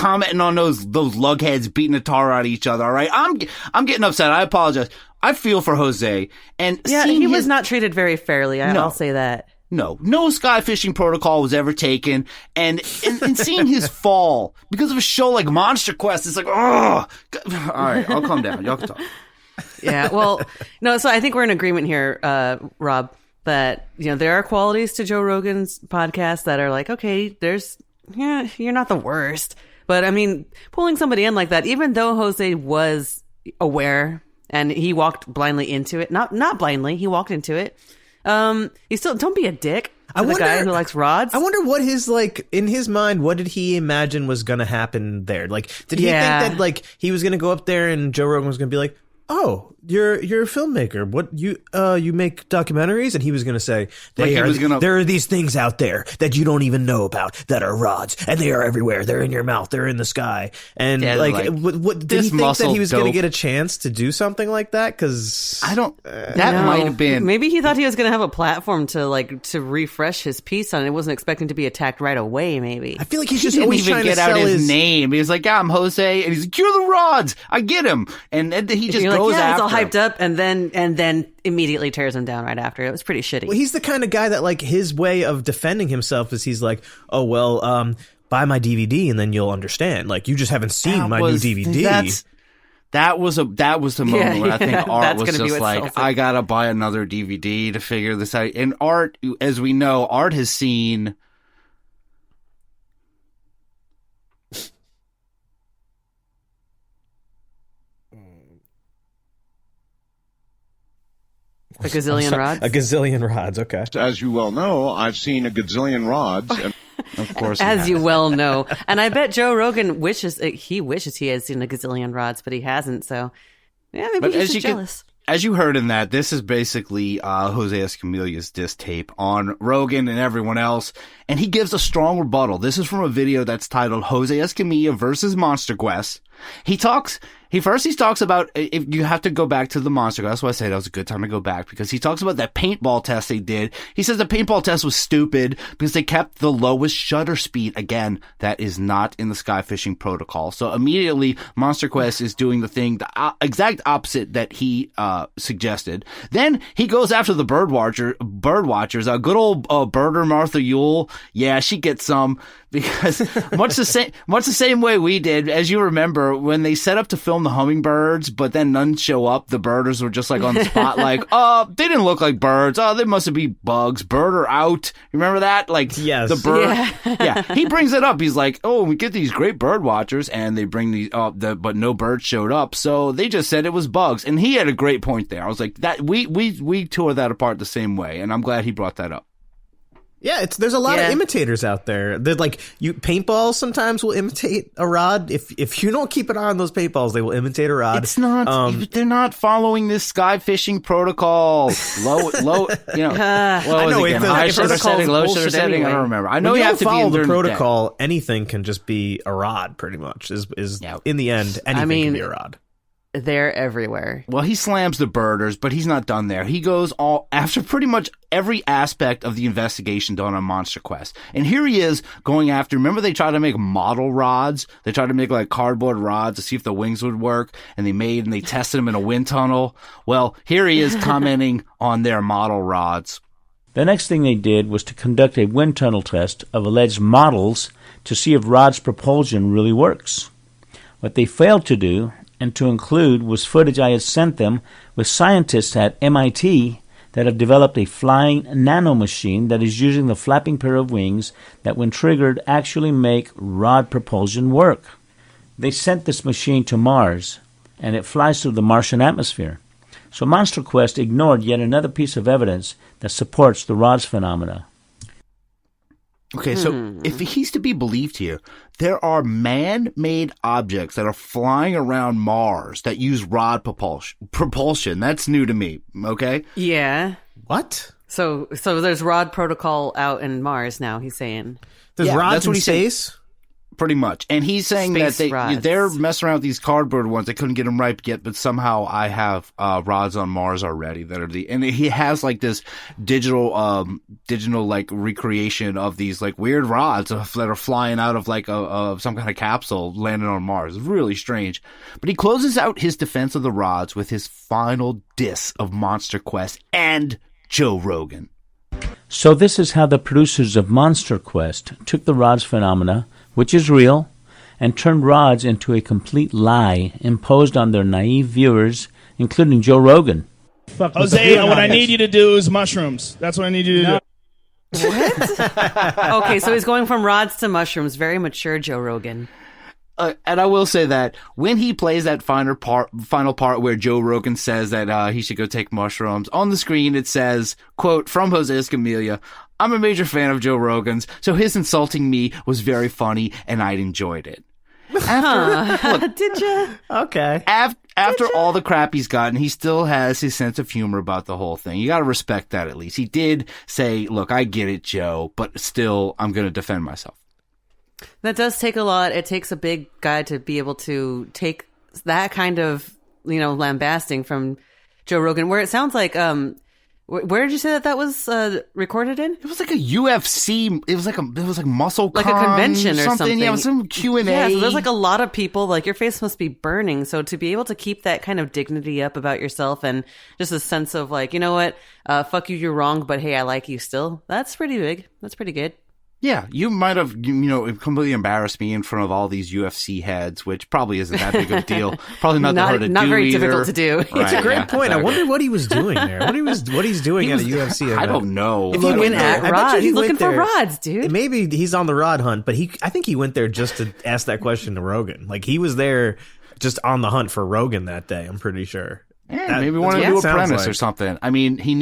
commenting on those lugheads beating the tar out of each other. All right, I'm getting upset. I apologize. I feel for Jose, and he was not treated very fairly. I'll say that. No sky fishing protocol was ever taken, and seeing his fall because of a show like Monster Quest, it's like, oh, all right, I'll calm down. Y'all can talk. Yeah, well, no, so I think we're in agreement here, Rob, that, there are qualities to Joe Rogan's podcast that are like, okay, you're not the worst. But I mean, pulling somebody in like that, even though Jose was aware and he walked blindly into it, not blindly, he walked into it. You still don't be a dick to the guy who likes rods. I wonder what his, in his mind, what did he imagine was going to happen there? Did he think that, he was going to go up there and Joe Rogan was going to be like, oh, you're a filmmaker. What you make documentaries? And he was going to say, there are these things out there that you don't even know about that are rods, and they are everywhere. They're in your mouth. They're in the sky. And what did he think that he was going to get a chance to do something like that? Because I don't. That might have been. Maybe he thought he was going to have a platform to refresh his piece on it. He wasn't expecting to be attacked right away. Maybe I feel like he's just always trying to sell his name. He was like, "Yeah, I'm Jose," and he's like, "You're the rods. I get him." And he just goes after. It's all hyped up, and then immediately tears him down right after. It was pretty shitty. Well, he's the kind of guy that his way of defending himself is he's like, oh well, buy my DVD and then you'll understand. You just haven't seen my new DVD. That was the moment where I think Art was just like, I gotta buy another DVD to figure this out. And Art, as we know, Art has seen. A gazillion rods? A gazillion rods, okay. As you well know, I've seen a gazillion rods. And of course. As you well know. And I bet Joe Rogan wishes he had seen a gazillion rods, but he hasn't. So, yeah, maybe he's just jealous. As you heard in that, this is basically Jose Escamilla's diss tape on Rogan and everyone else, and he gives a strong rebuttal. This is from a video that's titled Jose Escamilla versus Monster Quest. He talks about if you have to go back to the Monster Quest. That's why I say that was a good time to go back, because he talks about that paintball test they did. He says the paintball test was stupid because they kept the lowest shutter speed. Again, that is not in the sky fishing protocol. So immediately Monster Quest is doing the thing, the exact opposite that he suggested. Then he goes after the bird watchers. A good old birder Martha Yule. Yeah, she gets some. Because much the same way we did, as you remember, when they set up to film the hummingbirds, but then none show up, the birders were just on the spot, they didn't look like birds. Oh, they must be bugs. Birder out. Remember that? Yes. The bird. Yeah. He brings it up. He's like, oh, we get these great bird watchers, and they bring these, but no birds showed up, so they just said it was bugs. And he had a great point there. I was like, that we tore that apart the same way, and I'm glad he brought that up. Yeah, there's a lot of imitators out there. They're paintballs sometimes will imitate a rod. If you don't keep an eye on those paintballs, they will imitate a rod. It's not. They're not following this sky fishing protocol. Low. I know high shutter setting, low shutter setting. Anyway. I don't remember. I know you have to follow the protocol. Anything can just be a rod. Pretty much is in the end anything can be a rod. They're everywhere. Well, he slams the birders, but he's not done there. He goes all after pretty much every aspect of the investigation done on Monster Quest. And here he is going after, remember they tried to make model rods? They tried to make cardboard rods to see if the wings would work, and they tested them in a wind tunnel. Well, here he is commenting on their model rods. The next thing they did was to conduct a wind tunnel test of alleged models to see if rod's propulsion really works. What they failed to do and to include was footage I had sent them with scientists at MIT that have developed a flying nanomachine that is using the flapping pair of wings that, when triggered, actually make rod propulsion work. They sent this machine to Mars, and it flies through the Martian atmosphere. So Monster Quest ignored yet another piece of evidence that supports the rod's phenomena. Okay, so if he's to be believed here, there are man-made objects that are flying around Mars that use rod propulsion. That's new to me, okay? Yeah. What? So there's rod protocol out in Mars now, he's saying. There's rods in space? Pretty much. And he's saying Space that rods. they're messing around with these cardboard ones. They couldn't get them ripe yet, but somehow I have rods on Mars already that are and he has like this digital like recreation of these like weird rods that are flying out of like some kind of capsule landing on Mars. It's really strange. But he closes out his defense of the rods with his final diss of Monster Quest and Joe Rogan. So this is how the producers of Monster Quest took the rods phenomena, which is real, and turned rods into a complete lie imposed on their naive viewers, including Joe Rogan. Jose, what I need you to do is mushrooms. That's what I need you to do. Okay, so he's going from rods to mushrooms. Very mature Joe Rogan. And I will say that when he plays that final part where Joe Rogan says that he should go take mushrooms, on the screen it says, quote, from Jose Escamilla, I'm a major fan of Joe Rogan's, so his insulting me was very funny, and I enjoyed it. Did you? Okay. After all the crap he's gotten, he still has his sense of humor about the whole thing. You got to respect that at least. He did say, look, I get it, Joe, but still, I'm going to defend myself. That does take a lot. It takes a big guy to be able to take that kind of, lambasting from Joe Rogan, where it sounds like, where did you say that was recorded in? It was like a UFC. It was like MuscleCon, like a convention or something. Yeah, it was some Q&A. Yeah, so there's like a lot of people. Like your face must be burning. So to be able to keep that kind of dignity up about yourself and just a sense of like, you know what, fuck you, you're wrong, but hey, I like you still. That's pretty big. That's pretty good. Yeah, you might have, completely embarrassed me in front of all these UFC heads, which probably isn't that big of a deal. Probably not that hard to do. Not very either. difficult to do. Right, It's a great point. exactly. I wonder what he was doing there. What he's doing at a UFC event. I don't know. If he went there, I bet rods. you he He's went looking for there- rods, dude. Maybe he's on the rod hunt, but I think he went there just to ask that question to Rogan. Like he was there just on the hunt for Rogan that day. I'm pretty sure. Yeah, maybe wanted to do a premise or something. I mean, he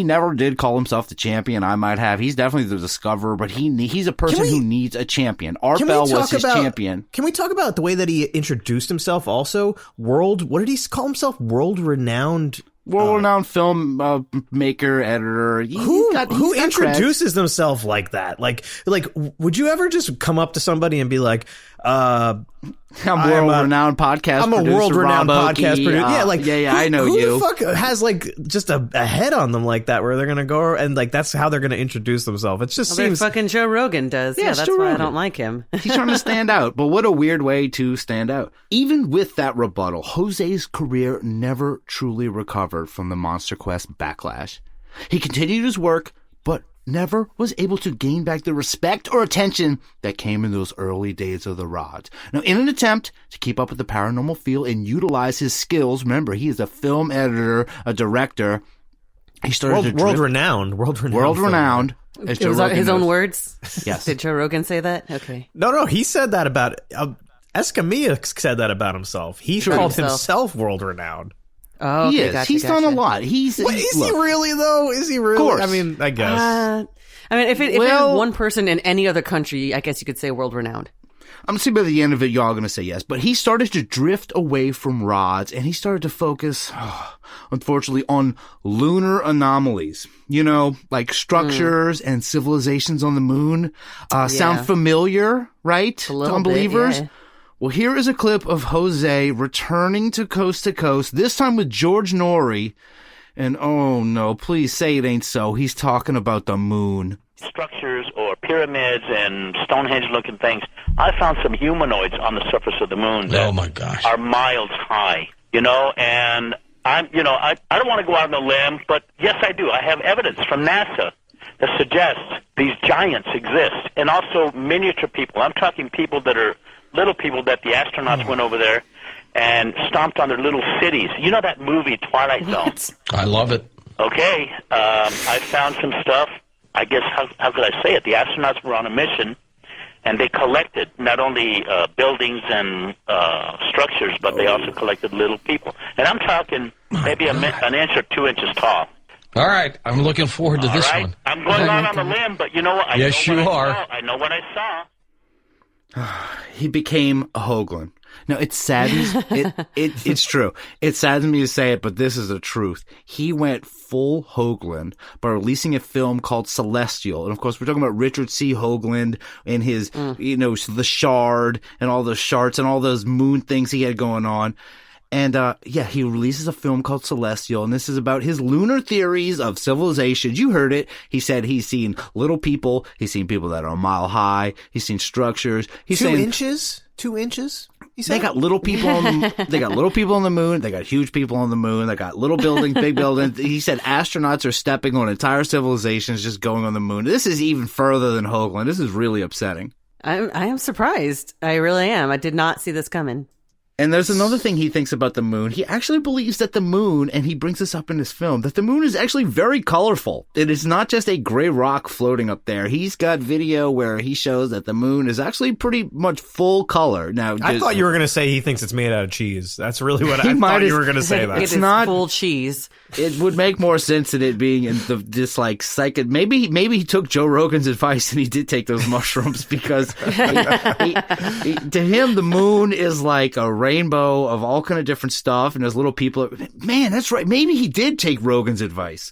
never did call himself the champion. I might have. He's definitely the discoverer, but he's a person who needs a champion. Art Bell was his champion. Can we talk about the way that he introduced himself also? What did he call himself? World-renowned film maker, editor. Who introduces themselves like that? Like, would you ever just come up to somebody and be like, I'm world-renowned podcast I'm a producer, world-renowned Rob podcast Oakey. producer. Yeah, I know who you. Who the fuck has like just a head on them like that where they're gonna go and like that's how they're gonna introduce themselves? It just seems fucking Joe Rogan does. Yeah, that's Joe why I Rogan. don't like him. He's trying to stand out, but what a weird way to stand out. Even with that rebuttal, Jose's career never truly recovered from the Monster Quest backlash. He continued his work, but never was able to gain back the respect or attention that came in those early days of the rods. Now, in an attempt to keep up with the paranormal feel and utilize his skills, remember, he is a film editor, a director. He started world-renowned. As It Joe was Rogan his knows. own words? Yes. Did Joe Rogan say that? Okay. No, he said that about Escamilla said that about himself. He called himself world-renowned. Oh, He okay, is. gotcha, He's done a gotcha. lot. Is he really though? Is he really? Of course. I mean, I guess. If it was one person in any other country, I guess you could say world renowned. I'm assuming by the end of it, y'all are going to say yes. But he started to drift away from rods, and he started to focus, unfortunately, on lunar anomalies. Like structures and civilizations on the moon. Sound familiar, right? To unbelievers? Bit, yeah. Well, here is a clip of Jose returning to Coast, this time with George Norrie. And oh no, please say it ain't so. He's talking about the moon. Structures or pyramids and Stonehenge-looking things. I found some humanoids on the surface of the moon that are miles high, and I don't want to go out on a limb, but yes, I do. I have evidence from NASA that suggests these giants exist, and also miniature people. I'm talking people that are little people that the astronauts went over there and stomped on their little cities. You know that movie, Twilight Zone? I love it. Okay, I found some stuff. I guess, how could I say it? The astronauts were on a mission, and they collected not only buildings and structures, but they also collected little people. And I'm talking maybe an inch or 2 inches tall. All right, I'm looking forward to this one. I'm going out on a limb, but you know what? Yes, you are. I know what I saw. he became a Hoagland. Now, it saddens, it's true. It saddens me to say it, but this is the truth. He went full Hoagland by releasing a film called Celestial. And of course, we're talking about Richard C. Hoagland and his, The Shard and all those shards and all those moon things he had going on. And, he releases a film called Celestial, and this is about his lunar theories of civilizations. You heard it. He said he's seen little people. He's seen people that are a mile high. He's seen structures. He's 2 inches? 2 inches? They got little people they got little people on the moon. They got huge people on the moon. They got little buildings, big buildings. He said astronauts are stepping on entire civilizations just going on the moon. This is even further than Hoagland. This is really upsetting. I am surprised. I really am. I did not see this coming. And there's another thing he thinks about the moon. He actually believes that the moon, and he brings this up in his film, that the moon is actually very colorful. It is not just a gray rock floating up there. He's got video where he shows that the moon is actually pretty much full color. Now, I thought you were going to say he thinks it's made out of cheese. That's really what I thought you were going to say. That it's not full cheese. It would make more sense in it being in this like psychic. Maybe he took Joe Rogan's advice and he did take those mushrooms because to him the moon is like a rainbow of all kind of different stuff, and there's little people. Man, that's right. Maybe he did take Rogan's advice.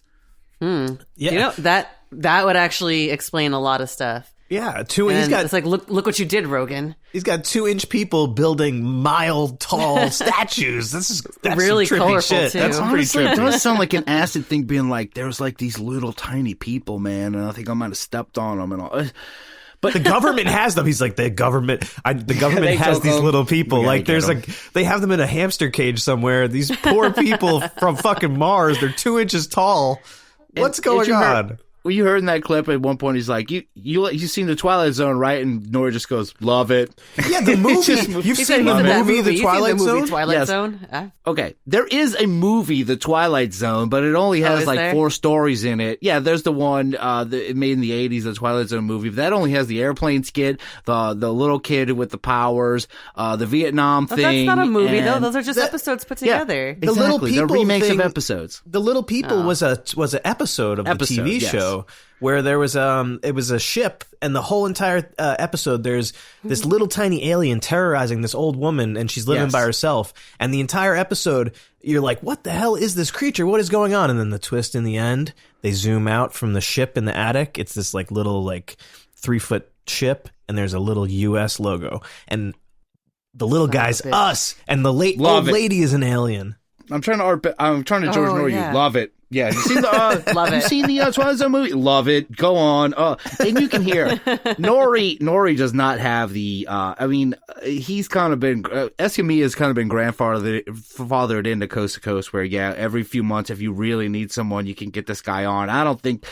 Yeah, that would actually explain a lot of stuff. Yeah, it's like look what you did, Rogan. He's got 2-inch people building mile-tall statues. That's really some trippy colorful shit. too. That's pretty trippy. It does sound like an acid thing, being like there's like these little tiny people, man, and I think I might have stepped on them and all. But the government has them. He's like, the government has these little people. Like there's they have them in a hamster cage somewhere. These poor people from fucking Mars. They're 2 inches tall. What's going on? Well, you heard in that clip at one point, he's like, you've seen The Twilight Zone, right? And Nora just goes, love it. Yeah, the movie. You've seen the movie, The Twilight Zone? Twilight Zone? Okay. There is a movie, The Twilight Zone, but it only has like 4 stories in it. Yeah, there's the one made in the 80s, the Twilight Zone movie. That only has the airplane skit, the little kid with the powers, the Vietnam thing. That's not a movie, though. Those are just episodes put together. Exactly. The little people, they're remakes of episodes. The Little People was an episode of the TV show. Where there was it was a ship, and the whole entire episode there's this little tiny alien terrorizing this old woman, and she's living by herself, and the entire episode you're like, what the hell is this creature, what is going on? And then the twist in the end, they zoom out from the ship in the attic. It's this like little like 3-foot ship, and there's a little US logo, and the little guy's us, and the old lady is an alien. I'm trying to George Nor you. Love it. Yeah, you seen the Love it. You seen the Twilight Zone movie? Love it. Go on. And you can hear Nori does not have the. He's kind of been Escamilla's kind of been grandfathered into Coast to Coast, where every few months, if you really need someone, you can get this guy on. I don't think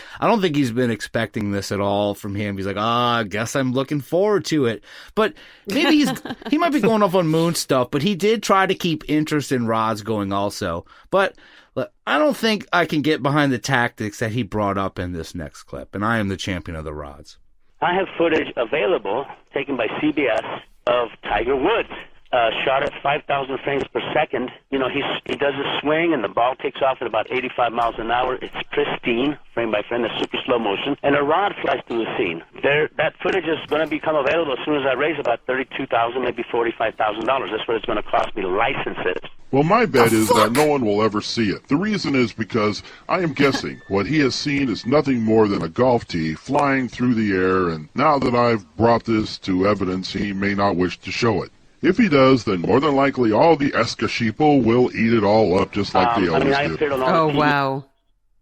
he's been expecting this at all from him. He's like, I guess I'm looking forward to it. But maybe he might be going off on moon stuff. But he did try to keep interest in rods going also. But look, I don't think I can get behind the tactics that he brought up in this next clip, and I am the champion of the rods. I have footage available taken by CBS of Tiger Woods, shot at 5,000 frames per second. You know, he does a swing, and the ball takes off at about 85 miles an hour. It's pristine, frame by frame, it's super slow motion, and a rod flies through the scene. That footage is going to become available as soon as I raise about $32,000, maybe $45,000. That's what it's going to cost me to license it. Well, my bet is that no one will ever see it. The reason is because I am guessing what he has seen is nothing more than a golf tee flying through the air, and now that I've brought this to evidence, he may not wish to show it. If he does, then more than likely all the Esca-sheeple will eat it all up just like they always do. Oh, wow.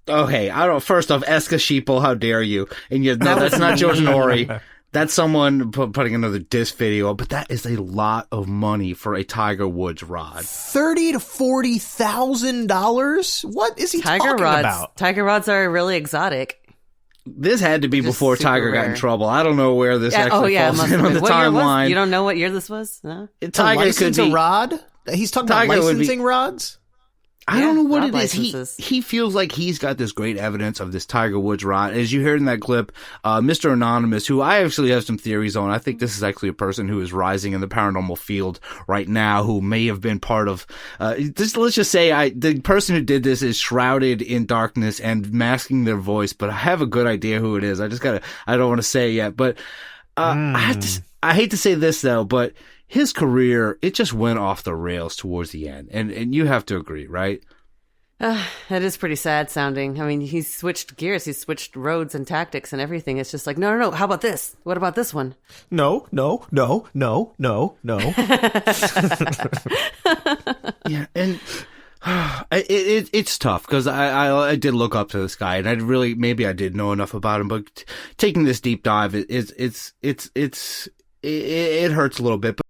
Oh, hey, first off, Esca-sheeple, how dare you? And that's not George Nori. That's someone putting another disc video, but that is a lot of money for a Tiger Woods rod. $30,000 to $40,000? What is he talking about? Tiger rods are really exotic. This had to be before Tiger got in trouble. I don't know where this actually falls in on the timeline. You don't know what year this was? No? Tiger could be a rod? He's talking about licensing rods? I don't know what it is. He feels like he's got this great evidence of this Tiger Woods rod. As you heard in that clip, Mr. Anonymous, who I actually have some theories on. I think this is actually a person who is rising in the paranormal field right now, who may have been part of, let's just say the person who did this is shrouded in darkness and masking their voice, but I have a good idea who it is. I don't want to say it yet, but, I hate to say this though, but his career, it just went off the rails towards the end. And you have to agree, right? That is pretty sad sounding. I mean, he's switched gears. He's switched roads and tactics and everything. It's just like, no. How about this? What about this one? No. Yeah, and it's tough because I did look up to this guy, and maybe I did know enough about him, but taking this deep dive, it hurts a little bit.